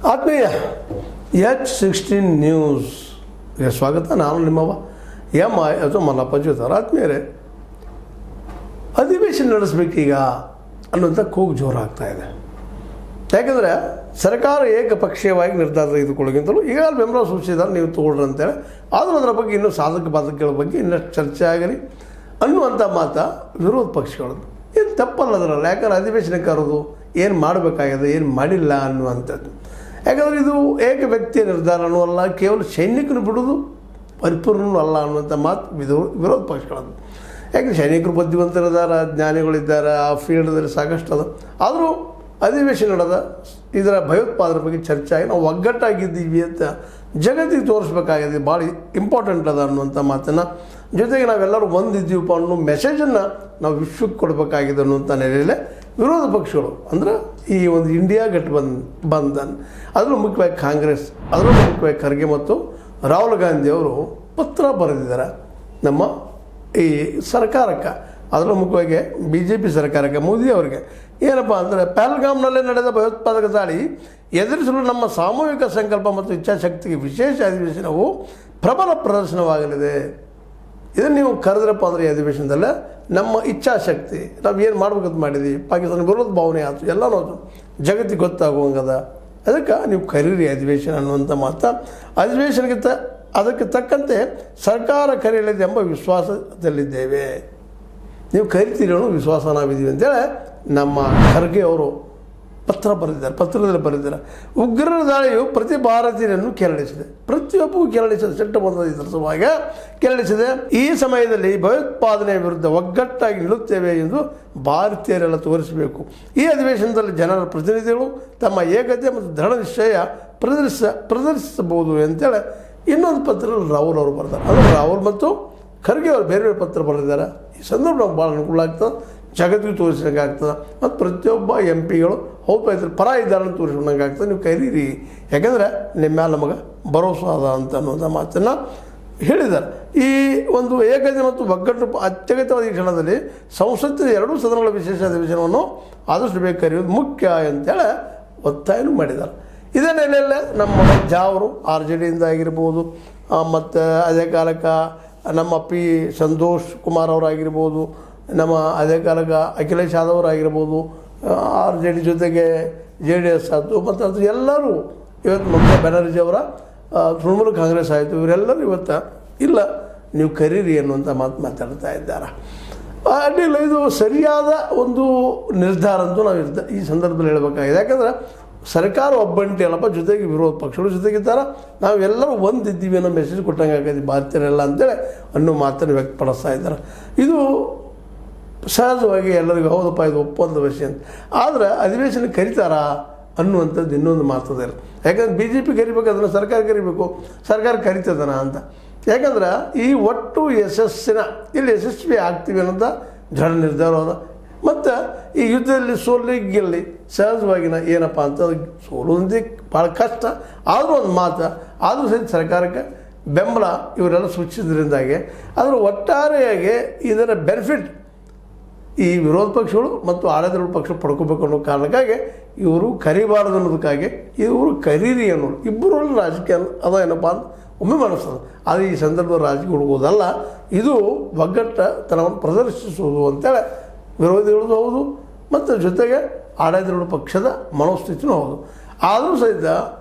ಆತ್ಮೀಯ H16 ನ್ಯೂಸ್ಗೆ ಸ್ವಾಗತ. ನಾನು ನಿಮ್ಮವ MI ಅಥವಾ ಮಲ್ಲಪ್ಪ ಜೋತಾರ. ಆತ್ಮೀಯರೇ, ಅಧಿವೇಶನ ನಡೆಸಬೇಕೀಗ ಅನ್ನುವಂಥ ಕೂಗು ಜೋರಾಗ್ತಾ ಇದೆ. ಯಾಕೆಂದರೆ ಸರ್ಕಾರ ಏಕಪಕ್ಷೀಯವಾಗಿ ನಿರ್ಧಾರ ತೆಗೆದುಕೊಳ್ಳೋಕ್ಕಿಂತಲೂ ಈಗ ಬೆಂಬಲ ಸೂಚಿಸಿದ್ದಾರೆ, ನೀವು ತಗೊಳ್ರಿ ಅಂತೇಳಿ. ಆದರೂ ಅದರ ಬಗ್ಗೆ ಇನ್ನೂ ಸಾಧಕ ಬಾಧಕಗಳ ಬಗ್ಗೆ ಇನ್ನಷ್ಟು ಚರ್ಚೆ ಆಗಲಿ ಅನ್ನುವಂಥ ಮಾತು ವಿರೋಧ ಪಕ್ಷಗಳದ್ದು. ಏನು ತಪ್ಪಲ್ಲ ಅದರಲ್ಲ. ಯಾಕಂದ್ರೆ ಅಧಿವೇಶನ ಕರೆದು ಏನು ಮಾಡಬೇಕಾಗಿದೆ, ಏನು ಮಾಡಿಲ್ಲ ಅನ್ನುವಂಥದ್ದು. ಯಾಕಂದರೆ ಇದು ಏಕ ವ್ಯಕ್ತಿಯ ನಿರ್ಧಾರನೂ ಅಲ್ಲ, ಕೇವಲ ಸೈನಿಕರು ಬಿಡೋದು ಪರಿಪೂರ್ಣವೂ ಅಲ್ಲ ಅನ್ನುವಂಥ ಮಾತು ವಿರೋಧ ಪಕ್ಷಗಳದ್ದು. ಯಾಕೆ ಸೈನಿಕರು ಬುದ್ಧಿವಂತರಿದ್ದಾರೆ, ಜ್ಞಾನಿಗಳಿದ್ದಾರೆ, ಆ ಫೀಲ್ಡ್ದಲ್ಲಿ ಸಾಕಷ್ಟು ಅದ. ಆದರೂ ಅಧಿವೇಶನ ನಡೆದ ಇದರ ಭಯೋತ್ಪಾದನೆ ಬಗ್ಗೆ ಚರ್ಚೆ ಆಗಿ ನಾವು ಒಗ್ಗಟ್ಟಾಗಿದ್ದೀವಿ ಅಂತ ಜಗತ್ತಿಗೆ ತೋರಿಸ್ಬೇಕಾಗಿದೆ, ಭಾಳ ಇಂಪಾರ್ಟೆಂಟ್ ಅದ ಅನ್ನುವಂಥ ಮಾತನ್ನು. ಜೊತೆಗೆ ನಾವೆಲ್ಲರೂ ಒಂದಿದ್ದೀವಪ್ಪ ಅನ್ನೋ ಮೆಸೇಜನ್ನು ನಾವು ವಿಶ್ವಕ್ಕೆ ಕೊಡಬೇಕಾಗಿದೆ ಅನ್ನುವಂಥ ನೆಲೆಯಲ್ಲೇ ವಿರೋಧ ಪಕ್ಷಗಳು ಅಂದರೆ ಈ ಒಂದು ಇಂಡಿಯಾ ಗಠಬಂಧನ್, ಅದರಲ್ಲೂ ಮುಖ್ಯವಾಗಿ ಕಾಂಗ್ರೆಸ್, ಅದರಲ್ಲೂ ಮುಖ್ಯವಾಗಿ ಖರ್ಗೆ ಮತ್ತು ರಾಹುಲ್ ಗಾಂಧಿಯವರು ಪತ್ರ ಬರೆದಿದ್ದಾರೆ ನಮ್ಮ ಈ ಸರ್ಕಾರಕ್ಕೆ, ಅದರಲ್ಲೂ ಮುಖ್ಯವಾಗಿ BJP ಸರ್ಕಾರಕ್ಕೆ, ಮೋದಿ ಅವರಿಗೆ. ಏನಪ್ಪ ಅಂದರೆ ಪಹಲ್ಗಾಮ್ನಲ್ಲೇ ನಡೆದ ಭಯೋತ್ಪಾದಕ ದಾಳಿ ಎದುರಿಸಲು ನಮ್ಮ ಸಾಮೂಹಿಕ ಸಂಕಲ್ಪ ಮತ್ತು ಇಚ್ಛಾಶಕ್ತಿಗೆ ವಿಶೇಷ ಅಧಿವೇಶನವು ಪ್ರಬಲ ಪ್ರದರ್ಶನವಾಗಲಿದೆ. ಇದನ್ನು ನೀವು ಕರೆದ್ರಪ್ಪ ಅಂದರೆ ಈ ಅಧಿವೇಶನದಲ್ಲೇ ನಮ್ಮ ಇಚ್ಛಾಶಕ್ತಿ, ನಾವು ಏನು ಮಾಡ್ಬೇಕಂತ ಮಾಡಿದ್ದೀವಿ, ಪಾಕಿಸ್ತಾನ ವಿರೋಧ ಭಾವನೆ ಆಯಿತು, ಎಲ್ಲನೂ ಆಯಿತು, ಜಗತ್ತಿಗೆ ಗೊತ್ತಾಗುವಂಗದ. ಅದಕ್ಕೆ ನೀವು ಕರೀರಿ ಅಧಿವೇಶನ ಅನ್ನುವಂಥ ಮಾತು. ಅಧಿವೇಶನಕ್ಕೆ ಅದಕ್ಕೆ ತಕ್ಕಂತೆ ಸರ್ಕಾರ ಕರೆಯಲಿದೆ ಎಂಬ ವಿಶ್ವಾಸದಲ್ಲಿದ್ದೇವೆ. ನೀವು ಕರಿತೀರಿ ಅನ್ನೋ ವಿಶ್ವಾಸ ನಾವಿದ್ದೀವಿ ಅಂತೇಳಿ ನಮ್ಮ ಖರ್ಗೆ ಅವರು ಪತ್ರದಲ್ಲಿ ಬರೆದಿದ್ದಾರೆ. ಉಗ್ರರ ದಾಳಿಯು ಪ್ರತಿ ಭಾರತೀಯರನ್ನು ಕೆರಳಿಸಿದೆ, ಪ್ರತಿಯೊಬ್ಬಗೂ ಕೆರಳಿಸಿದೆ, ಸಿಟ್ಟು ಬಂದದ ಇದರ ಸಲುವಾಗಿ ಕೆರಳಿಸಿದೆ. ಈ ಸಮಯದಲ್ಲಿ ಭಯೋತ್ಪಾದನೆಯ ವಿರುದ್ಧ ಒಗ್ಗಟ್ಟಾಗಿ ನಿಲ್ಲುತ್ತೇವೆ ಎಂದು ಭಾರತೀಯರೆಲ್ಲ ತೋರಿಸಬೇಕು. ಈ ಅಧಿವೇಶನದಲ್ಲಿ ಜನರ ಪ್ರತಿನಿಧಿಗಳು ತಮ್ಮ ಏಕತೆ ಮತ್ತು ದೃಢ ನಿಶ್ಚಯ ಪ್ರದರ್ಶಿಸಬಹುದು ಅಂತೇಳಿ ಇನ್ನೊಂದು ಪತ್ರದಲ್ಲಿ ರಾಹುಲ್ ಅವರು ಬರ್ತಾರೆ. ಅದು ರಾಹುಲ್ ಮತ್ತು ಖರ್ಗೆ ಅವರು ಬೇರೆ ಬೇರೆ ಪತ್ರ ಬರೆದಿದ್ದಾರೆ. ಈ ಸಂದರ್ಭ ನಮ್ಗೆ ಭಾಳ ಅನುಕೂಲ ಆಗ್ತದೆ, ಜಗತ್ತಿಗೆ ತೋರಿಸಿದಂಗೆ ಆಗ್ತದೆ, ಮತ್ತು ಪ್ರತಿಯೊಬ್ಬ MP ಹೌದು ಇದ್ರ ಪರ ಇದ್ದಾರೆ ಅಂತ ತೋರಿಸ್ಕೊಂಡಂಗೆ ಆಗ್ತದೆ. ನೀವು ಕರೀರಿ, ಯಾಕೆಂದರೆ ನಿಮ್ಮ ಮೇಲೆ ನಮಗೆ ಭರೋಸೆ ಅದ ಅಂತ ಅನ್ನೋಂಥ ಮಾತನ್ನು ಹೇಳಿದ್ದಾರೆ. ಈ ಒಂದು ಏಕತೆ ಮತ್ತು ಒಗ್ಗಟ್ಟು ಅತ್ಯಗತ್ಯವಾದ ಈ ಕ್ಷಣದಲ್ಲಿ ಸಂಸತ್ತಿನ ಎರಡೂ ಸದನಗಳ ವಿಶೇಷ ಅಧಿವೇಶನವನ್ನು ಆದಷ್ಟು ಬೇಗ ಕರೆಯುವುದು ಮುಖ್ಯ ಅಂತೇಳಿ ಒತ್ತಾಯನೂ ಮಾಡಿದ್ದಾರೆ. ಇದೇ ನೆಲೆಯಲ್ಲೇ ನಮ್ಮ ಜಾವರು RJDಯಿಂದ ಆಗಿರ್ಬೋದು, ಮತ್ತು ಅದೇ ಕಾಲಕ್ಕೆ ನಮ್ಮ ಸಂತೋಷ್ ಕುಮಾರ್ ಅವರಾಗಿರ್ಬೋದು, ನಮ್ಮ ಅದೇ ಕಾಲಕ್ಕೆ ಅಖಿಲೇಶ್ ಯಾದವ್ ಅವರಾಗಿರ್ಬೋದು, RJD ಜೊತೆಗೆ JDS ಆಯಿತು, ಮತ್ತು ಅದು ಎಲ್ಲರೂ ಇವತ್ತು ಮಮತಾ ಬ್ಯಾನರ್ಜಿ ಅವರ ತೃಣಮೂಲ ಕಾಂಗ್ರೆಸ್ ಆಯಿತು, ಇವರೆಲ್ಲರೂ ಇವತ್ತು ಇಲ್ಲ ನೀವು ಕರೀರಿ ಅನ್ನುವಂಥ ಮಾತಾಡ್ತಾ ಇದ್ದಾರೆ. ಅಡ್ಡಿಲ್ಲ, ಇದು ಸರಿಯಾದ ಒಂದು ನಿರ್ಧಾರ ಅಂತೂ ನಾವು ಈ ಸಂದರ್ಭದಲ್ಲಿ ಹೇಳಬೇಕಾಗಿದೆ. ಯಾಕಂದರೆ ಸರ್ಕಾರ ಒಬ್ಬಂಟಿ ಅಲ್ಲಪ್ಪ, ಜೊತೆಗೆ ವಿರೋಧ ಪಕ್ಷಗಳು ಜೊತೆಗಿದ್ದಾರೆ, ನಾವೆಲ್ಲರೂ ಒಂದಿದ್ದೀವಿ ಅನ್ನೋ ಮೆಸೇಜ್ ಕೊಟ್ಟಂಗೆ ಆಗೈತಿ ಭಾರತೀಯರೆಲ್ಲ ಅಂತೇಳಿ ಅನ್ನೋ ಮಾತನ್ನು ವ್ಯಕ್ತಪಡಿಸ್ತಾ ಇದ್ದಾರೆ. ಇದು ಸಹಜವಾಗಿ ಎಲ್ಲರಿಗೂ ಹೌದಪ್ಪ ಇದು ಒಪ್ಪಂದ ವಿಷಯ ಅಂತ. ಆದರೆ ಅಧಿವೇಶನ ಕರಿತಾರಾ ಅನ್ನುವಂಥದ್ದು ಇನ್ನೊಂದು ಮಾತದ ಇಲ್ಲ. ಯಾಕಂದ್ರೆ BJP ಕರಿಬೇಕು, ಅದನ್ನು ಸರ್ಕಾರ ಕರಿಬೇಕು, ಸರ್ಕಾರ ಕರಿತದನ ಅಂತ. ಯಾಕಂದ್ರೆ ಈ ಒಟ್ಟು ಇಲ್ಲಿ ಯಶಸ್ವಿ ಆಗ್ತೀವಿ ಅನ್ನೋಂಥ ದೃಢ ನಿರ್ಧಾರ ಅದ. ಮತ್ತು ಈ ಯುದ್ಧದಲ್ಲಿ ಸೋಲಿ ಗೆಲ್ಲಿ ಸಹಜವಾಗಿನ ಏನಪ್ಪ ಅಂತ ಸೋಲುವಂತೆ ಭಾಳ ಕಷ್ಟ. ಆದರೂ ಒಂದು ಮಾತು, ಆದರೂ ಸಹಿತ ಸರ್ಕಾರಕ್ಕೆ ಬೆಂಬಲ ಇವರೆಲ್ಲ ಸೂಚಿಸಿದ್ರಿಂದಾಗಿ ಅದರ ಒಟ್ಟಾರೆಯಾಗಿ ಇದರ ಬೆನಿಫಿಟ್ ಈ ವಿರೋಧ ಪಕ್ಷಗಳು ಮತ್ತು ಆಡಳಿತ ಪಕ್ಷ ಪಡ್ಕೋಬೇಕು ಅನ್ನೋ ಕಾರಣಕ್ಕಾಗಿ ಇವರು ಕರಿಬಾರ್ದು ಅನ್ನೋದಕ್ಕಾಗಿ ಇವರು ಕರೀರಿ ಅನ್ನೋರು ಇಬ್ಬರಲ್ಲಿ ರಾಜಕೀಯ ಅದ ಏನಪ್ಪ ಅಂತ ಒಮ್ಮೆ ಮನಸ್ಸದು. ಆದರೆ ಈ ಸಂದರ್ಭದಲ್ಲಿ ರಾಜಕೀಯ ಹುಡುಗೋದಲ್ಲ, ಇದು ಒಗ್ಗಟ್ಟತನವನ್ನು ಪ್ರದರ್ಶಿಸುವುದು ಅಂತೇಳಿ ವಿರೋಧಿಗಳದ್ದು ಹೌದು, ಮತ್ತು ಜೊತೆಗೆ ಆಡಳಿತ ಪಕ್ಷದ ಮನೋಸ್ಥಿತಿನೂ ಹೌದು. ಆದರೂ ಸಹಿತ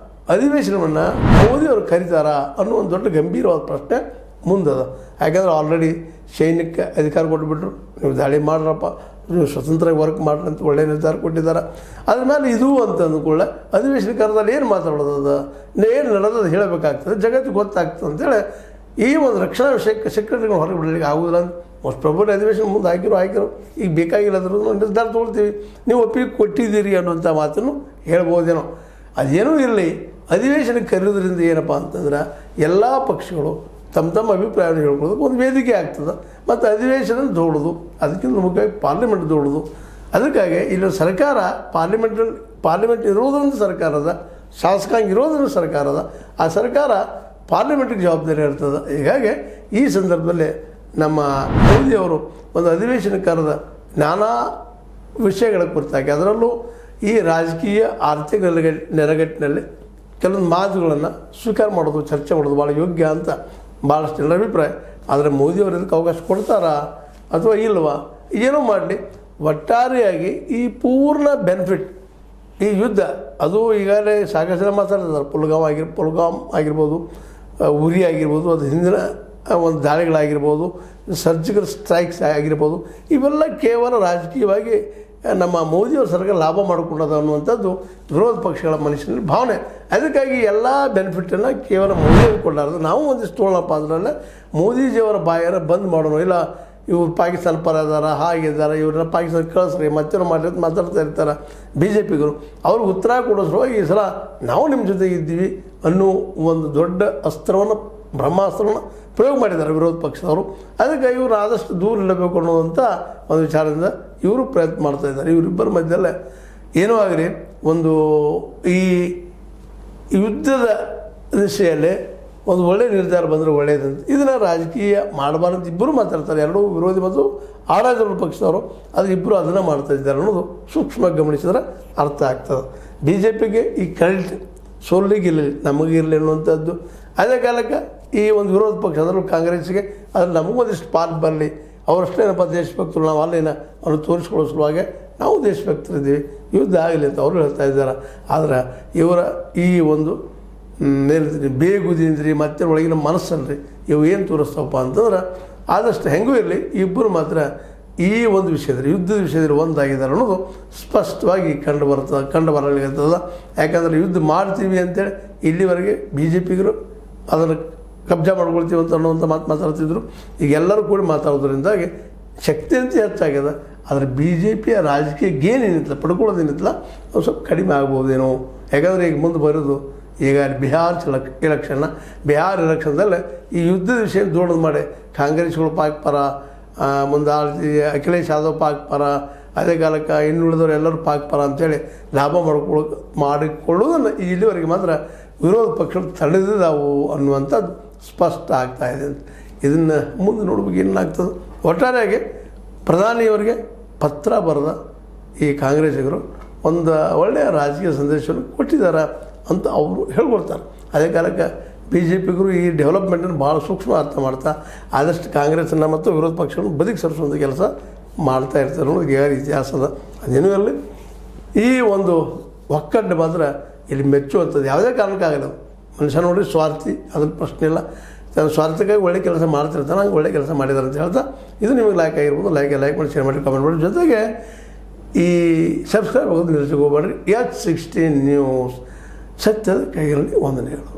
ಅಧಿವೇಶನವನ್ನು ಮೋದಿಯವರು ಕರೀತಾರಾ ಅನ್ನೋ ಒಂದು ದೊಡ್ಡ ಗಂಭೀರವಾದ ಪ್ರಶ್ನೆ ಮುಂದದ. ಯಾಕಂದರೆ ಆಲ್ರೆಡಿ ಸೈನ್ಯಕ್ಕೆ ಅಧಿಕಾರ ಕೊಟ್ಟುಬಿಟ್ರು, ನೀವು ದಾಳಿ ಮಾಡ್ರಪ್ಪ, ನೀವು ಸ್ವತಂತ್ರವಾಗಿ ವರ್ಕ್ ಮಾಡ್ರಿ ಅಂತ ಒಳ್ಳೆಯ ನಿರ್ಧಾರ ಕೊಟ್ಟಿದ್ದಾರೆ. ಅದ್ರ ಮೇಲೆ ಇದು ಅಂತ ಅಂದ್ಕೊಳ್ಳೆ ಅಧಿವೇಶನ ಕರೆದಲ್ಲಿ ಏನು ಮಾತಾಡೋದು, ಏನು ನಡೆದದು ಹೇಳಬೇಕಾಗ್ತದೆ, ಜಗತ್ತಿಗೆ ಗೊತ್ತಾಗ್ತದೆ ಅಂತೇಳಿ ಈ ಒಂದು ರಕ್ಷಣಾ ವಿಷಯಕ್ಕೆ ಸೆಕ್ರೆಟರಿಗಳು ಹೊರಗೆ ಬಿಡಲಿಕ್ಕೆ ಆಗೋದಿಲ್ಲ ಅಂತ ಮೋಸ್ಟ್ ಪ್ರಾಬಬ್ಲಿ ಅಧಿವೇಶನ ಮುಂದೆ ಹಾಕಿರೋ ಈಗ ಬೇಕಾಗಿಲ್ಲ ಅದ್ರ ನಿರ್ಧಾರ ತೊಗೊಳ್ತೀವಿ, ನೀವು ಒಪ್ಪಿಗೆ ಕೊಟ್ಟಿದ್ದೀರಿ ಅನ್ನುವಂಥ ಮಾತನ್ನು ಹೇಳ್ಬೋದೇನೋ. ಅದೇನೂ ಇರಲಿ, ಅಧಿವೇಶನಕ್ಕೆ ಕರೆಯೋದ್ರಿಂದ ಏನಪ್ಪ ಅಂತಂದ್ರೆ ಎಲ್ಲ ಪಕ್ಷಗಳು ತಮ್ಮ ಅಭಿಪ್ರಾಯವನ್ನು ಹೇಳ್ಕೊಳ್ಳೋದು ಒಂದು ವೇದಿಕೆ ಆಗ್ತದೆ, ಮತ್ತು ಅಧಿವೇಶನ ದೊಡ್ಡದು, ಅದಕ್ಕಿಂತ ಮುಖ್ಯವಾಗಿ ಪಾರ್ಲಿಮೆಂಟ್ ದೊಡ್ಡದು. ಅದಕ್ಕಾಗಿ ಇಲ್ಲಿ ಸರ್ಕಾರ ಪಾರ್ಲಿಮೆಂಟ್ ಇರೋದ್ರಿಂದ ಸರ್ಕಾರದ, ಶಾಸಕಾಂಗ ಇರೋದ್ರಿಂದ ಸರ್ಕಾರದ, ಆ ಸರ್ಕಾರ ಪಾರ್ಲಿಮೆಂಟಿಗೆ ಜವಾಬ್ದಾರಿ ಇರ್ತದೆ. ಹೀಗಾಗಿ ಈ ಸಂದರ್ಭದಲ್ಲಿ ನಮ್ಮ ಮೋದಿಯವರು ಒಂದು ಅಧಿವೇಶನ ಕರೆದ ನಾನಾ ವಿಷಯಗಳ ಕುರಿತಾಗಿ, ಅದರಲ್ಲೂ ಈ ರಾಜಕೀಯ ಆರ್ಥಿಕ ನೆರಗಟ್ಟಿನಲ್ಲಿ ಕೆಲವೊಂದು ಮಾತುಗಳನ್ನು ಸ್ವೀಕಾರ ಮಾಡೋದು, ಚರ್ಚೆ ಮಾಡೋದು ಭಾಳ ಯೋಗ್ಯ ಅಂತ ಭಾಳಷ್ಟು ಜನರ ಅಭಿಪ್ರಾಯ. ಆದರೆ ಮೋದಿಯವರು ಇದಕ್ಕೆ ಅವಕಾಶ ಕೊಡ್ತಾರಾ ಅಥವಾ ಇಲ್ವಾ, ಏನೋ ಮಾಡಲಿ, ಒಟ್ಟಾರೆಯಾಗಿ ಈ ಪೂರ್ಣ ಬೆನಿಫಿಟ್ ಈ ಯುದ್ಧ ಅದು ಈಗಾಗಲೇ ಸಾಕಷ್ಟು ಜನ ಮಾತಾಡ್ತಿದ್ದಾರೆ. ಪುಲ್ಗಾಮ್ ಆಗಿರ್ಬೋದು, ಉರಿ ಆಗಿರ್ಬೋದು, ಅದು ಹಿಂದಿನ ಒಂದು ದಾಳಿಗಳಾಗಿರ್ಬೋದು, ಸರ್ಜಿಕಲ್ ಸ್ಟ್ರೈಕ್ಸ್ ಆಗಿರ್ಬೋದು, ಇವೆಲ್ಲ ಕೇವಲ ರಾಜಕೀಯವಾಗಿ ನಮ್ಮ ಮೋದಿಯವರ ಸರ್ಕಾರ ಲಾಭ ಮಾಡಿಕೊಂಡದ ಅನ್ನುವಂಥದ್ದು ವಿರೋಧ ಪಕ್ಷಗಳ ಮನುಷ್ಯನಲ್ಲಿ ಭಾವನೆ. ಅದಕ್ಕಾಗಿ ಎಲ್ಲ ಬೆನಿಫಿಟನ್ನು ಕೇವಲ ಮೋದಿಯವರು ಕೊಡಲಾರ್ದು ನಾವು ಒಂದಿಷ್ಟು ತೊಗೊಳ್ಳಪ್ಪ ಅದರಲ್ಲೇ ಮೋದಿಜಿಯವರ ಬಾಯನ್ನು ಬಂದ್ ಮಾಡೋಣ. ಇಲ್ಲ ಇವ್ರು ಪಾಕಿಸ್ತಾನ ಪರ ಇದ್ದಾರೆ, ಹಾಗಿದ್ದಾರೆ, ಇವ್ರನ್ನ ಪಾಕಿಸ್ತಾನ ಕಳಿಸ್ರಿ ಮತ್ತೇನೋ ಮಾಡಿ ಮಾತಾಡ್ತಾ ಇರ್ತಾರೆ ಬಿ ಜೆ ಪಿಗರು. ಅವ್ರಿಗೆ ಉತ್ತರ ಕೊಡೋ ಸಲುವಾಗಿ ಈ ಸಲ ನಾವು ನಿಮ್ಮ ಜೊತೆಗೆ ಇದ್ದೀವಿ ಅನ್ನೋ ಒಂದು ದೊಡ್ಡ ಅಸ್ತ್ರವನ್ನು, ಬ್ರಹ್ಮಾಸ್ತ್ರವನ್ನು ಪ್ರಯೋಗ ಮಾಡಿದ್ದಾರೆ ವಿರೋಧ ಪಕ್ಷದವರು. ಅದಕ್ಕೆ ಇವರು ಆದಷ್ಟು ದೂರ ಇಡಬೇಕು ಅನ್ನೋವಂಥ ಒಂದು ವಿಚಾರದಿಂದ ಇವರು ಪ್ರಯತ್ನ ಮಾಡ್ತಾಯಿದ್ದಾರೆ. ಇವರಿಬ್ಬರ ಮಧ್ಯದಲ್ಲೇ ಏನೋ ಆಗಲಿ ಒಂದು ಈ ಯುದ್ಧದ ದಿಶೆಯಲ್ಲಿ ಒಂದು ಒಳ್ಳೆಯ ನಿರ್ಧಾರ ಬಂದರೆ ಒಳ್ಳೆಯದಂತ. ಇದನ್ನು ರಾಜಕೀಯ ಮಾಡಬಾರ್ದು ಇಬ್ಬರು ಮಾತಾಡ್ತಾರೆ, ಎರಡೂ ವಿರೋಧಿ ಮತ್ತು ಆಡಳಿತ ಪಕ್ಷದವರು. ಅದು ಇಬ್ಬರು ಅದನ್ನು ಮಾಡ್ತಾಯಿದ್ದಾರೆ ಅನ್ನೋದು ಸೂಕ್ಷ್ಮವಾಗಿ ಗಮನಿಸಿದ್ರೆ ಅರ್ಥ ಆಗ್ತದೆ. ಬಿ ಜೆ ಪಿಗೆ ಈ ಕ್ರೆಡಿಟ್ ಸೋಲಿಗಿರಲಿ ನಮಗಿರಲಿ ಅನ್ನುವಂಥದ್ದು. ಅದೇ ಕಾಲಕ್ಕೆ ಈ ಒಂದು ವಿರೋಧ ಪಕ್ಷ ಅದರಲ್ಲೂ ಕಾಂಗ್ರೆಸ್ಸಿಗೆ ಅದ್ರಲ್ಲಿ ನಮಗೊಂದಿಷ್ಟು ಪಾಲು ಬರಲಿ, ಅವರಷ್ಟೇನಪ್ಪ ದೇಶಭಕ್ತರು ನಾವು ಅಲ್ಲೇನ ಅವ್ರು ತೋರಿಸ್ಕೊಳ್ಳೋ ಸಲುವಾಗಿ ನಾವು ದೇಶಭಕ್ತರಿದ್ದೀವಿ, ಯುದ್ಧ ಆಗಲಿ ಅಂತ ಅವರು ಹೇಳ್ತಾ ಇದ್ದಾರೆ. ಆದರೆ ಇವರ ಈ ಒಂದು ಹೇಳ್ತೀನಿ ಬೇಗುದಿಂದ್ರಿ ಮತ್ತೆ ಒಳಗಿನ ಮನಸ್ಸನ್ರಿ ಇವು ಏನು ತೋರಿಸ್ತವಪ್ಪ ಅಂತಂದ್ರೆ ಆದಷ್ಟು ಹೆಂಗೂ ಇರಲಿ ಇಬ್ಬರು ಮಾತ್ರ ಈ ಒಂದು ವಿಷಯದಲ್ಲಿ ಯುದ್ಧದ ವಿಷಯದಲ್ಲಿ ಒಂದಾಗಿದ್ದಾರೆ ಅನ್ನೋದು ಸ್ಪಷ್ಟವಾಗಿ ಕಂಡು ಬರಲಿರ್ತದ. ಯಾಕಂದರೆ ಯುದ್ಧ ಮಾಡ್ತೀವಿ ಅಂತೇಳಿ ಇಲ್ಲಿವರೆಗೆ ಬಿ ಜೆ ಪಿಗರು ಅದನ್ನು ಕಬ್ಜಾ ಮಾಡ್ಕೊಳ್ತೀವಿ ಅಂತ ಅನ್ನೋವಂಥ ಮಾತಾಡ್ತಿದ್ರು. ಈಗ ಎಲ್ಲರೂ ಕೂಡ ಮಾತಾಡೋದ್ರಿಂದಾಗಿ ಶಕ್ತಿ ಅಂತ ಹೆಚ್ಚಾಗ್ಯದ. ಆದರೆ ಬಿ ಜೆ ಪಿಯ ರಾಜಕೀಯ ಗೇನ್ ಏನಿತ್ತಲ್ಲ, ಪಡ್ಕೊಳ್ಳೋದೇನಿತ್ತಲ್ಲ ಅದು ಸ್ವಲ್ಪ ಕಡಿಮೆ ಆಗ್ಬೋದೇನೋ. ಯಾಕಂದರೆ ಈಗ ಮುಂದೆ ಬರೋದು ಈಗ ಬಿಹಾರ್ ಎಲೆಕ್ಷನ್ದಲ್ಲೇ ಈ ಯುದ್ಧದ ವಿಷಯ ದೊಡ್ಡದು ಮಾಡಿ ಕಾಂಗ್ರೆಸ್ಗಳು ಪಾಕ್ ಪರ, ಮುಂದೆ ಅಖಿಲೇಶ್ ಯಾದವ್ ಪಾಕ್ ಪರ, ಅದೇ ಕಾಲಕ್ಕೆ ಇನ್ನುಳಿದವರು ಎಲ್ಲರೂ ಪಾಕ್ ಪರ ಅಂಥೇಳಿ ಲಾಭ ಮಾಡಿಕೊಳ್ಳುವುದನ್ನು ಇಲ್ಲಿವರೆಗೆ ಮಾತ್ರ ವಿರೋಧ ಪಕ್ಷಗಳು ತಡೆದಿದ್ದಾವು ಅನ್ನುವಂಥದ್ದು ಸ್ಪಷ್ಟ ಆಗ್ತಾಯಿದೆ. ಇದನ್ನು ಮುಂದೆ ನೋಡ್ಬೇಕು ಏನಾಗ್ತದೆ. ಒಟ್ಟಾರೆಯಾಗಿ ಪ್ರಧಾನಿಯವರಿಗೆ ಪತ್ರ ಬರೆದ ಈ ಕಾಂಗ್ರೆಸ್ಸಿಗರು ಒಂದು ಒಳ್ಳೆಯ ರಾಜಕೀಯ ಸಂದೇಶವನ್ನು ಕೊಟ್ಟಿದ್ದಾರೆ ಅಂತ ಅವರು ಹೇಳ್ಕೊಳ್ತಾರೆ. ಅದೇ ಕಾಲಕ್ಕೆ ಬಿ ಜೆ ಪಿಗರು ಈ ಡೆವಲಪ್ಮೆಂಟನ್ನು ಭಾಳ ಸೂಕ್ಷ್ಮ ಅರ್ಥ ಮಾಡ್ತಾ ಆದಷ್ಟು ಕಾಂಗ್ರೆಸ್ಸನ್ನು ಮತ್ತು ವಿರೋಧ ಪಕ್ಷಗಳನ್ನು ಬದಿಗೆ ಸರಿಸುವಂಥ ಕೆಲಸ ಮಾಡ್ತಾ ಇರ್ತಾರೆ ಅನ್ನೋದು ಈಗ ಇತಿಹಾಸದ. ಅದೇನೂ ಇರಲಿ, ಈ ಒಂದು ಒಕ್ಕಟ್ಟು ಮಾತ್ರ ಇಲ್ಲಿ ಮೆಚ್ಚುವಂಥದ್ದು ಯಾವುದೇ ಕಾರಣಕ್ಕಾಗಲ್ಲ. ಮನುಷ್ಯ ನೋಡಿ ಸ್ವಾರ್ಥಿ, ಅದ್ರ ಪ್ರಶ್ನೆ ಇಲ್ಲ. ತನ್ನ ಸ್ವಾರ್ಥಕ್ಕಾಗಿ ಒಳ್ಳೆ ಕೆಲಸ ಮಾಡ್ತಿರ್ತಾನೆ, ಹಂಗೆ ಒಳ್ಳೆ ಕೆಲಸ ಮಾಡಿದ್ದಾರೆ ಅಂತ ಹೇಳ್ತಾ ಇದು ನಿಮಗೆ ಲೈಕ್ ಆಗಿರ್ಬೋದು. ಲೈಕ್ ಮಾಡಿ, ಶೇರ್ ಮಾಡಿ, ಕಮೆಂಟ್ ಮಾಡಿ. ಜೊತೆಗೆ ಈ ಸಬ್ಸ್ಕ್ರೈಬ್ ಆಗೋದು ನಿಲ್ಲಿಸಿ ಹೋಗ್ಬೇಡ್ರಿ. H16 ನ್ಯೂಸ್ ಸತ್ಯದ ಕೈಗಳಲ್ಲಿ ವಂದನೆಗಳು.